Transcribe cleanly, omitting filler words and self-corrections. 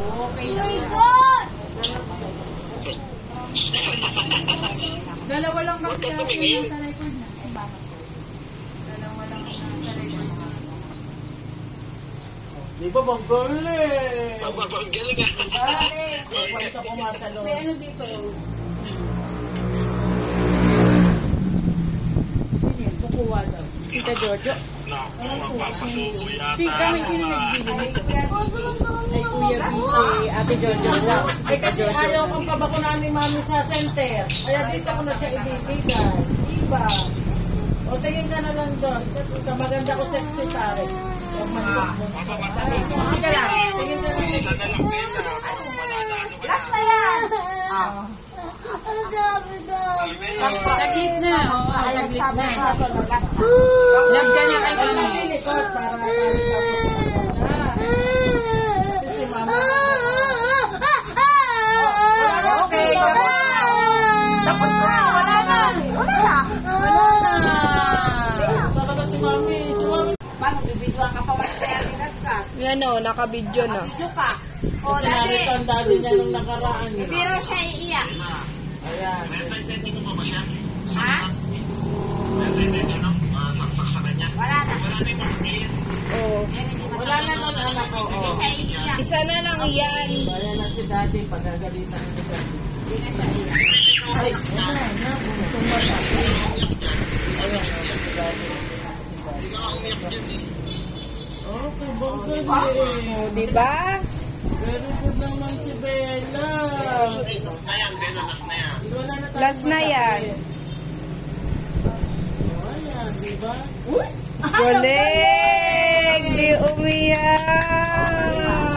Okay lang. My God! Dalawa lang kasi ako yung nasa record na. Ay, bakit? Dalawa lang ang nasa record na. Di ba bang galing? Ang galing ah. Galing! Kwento ko masalo. May ano dito? Sino yun? Kukuha daw. Tita Jojo. Si kami sino nagbili? Ay Kuya BJ, Ate Jojo daw. Ay kasi ayaw kang pabakunan ni Mami sa center. Kaya dito ko na siya ibibigay. Diba? O tingin ka na lang doon. Sa maganda ko sexy pare. Huwag mag-book. Tingin ka lang. Tingin ka lang. Last na yan! Saglis na. Oo, saglis na. Love ka niya kay Mami. Likod para kasi si Mami. Okay, tapos na. Wala na. Wala na. Wala na. Baka na si Mami. Si Mami. Paano, bibidyoan ka pa mas realidad ka? Yan o, nakabidyo na. Video ka. O, Kasi dati. narito ang daddy niya nung nakaraan. Hindi raw siya iiyak. Ayan. Ha? Wala na. Oh. Wala na nun anak ko. Hindi siya iiyak. Isa na lang yan. Bayan na si daddy. Pagagalitan ni daddy. Ay, ayan na. Tumata. Ayan na si daddy. Okay, bongga O, diba? Very good naman si Bella. Last na yan. Ayan, diba? Galing! Di umiyak!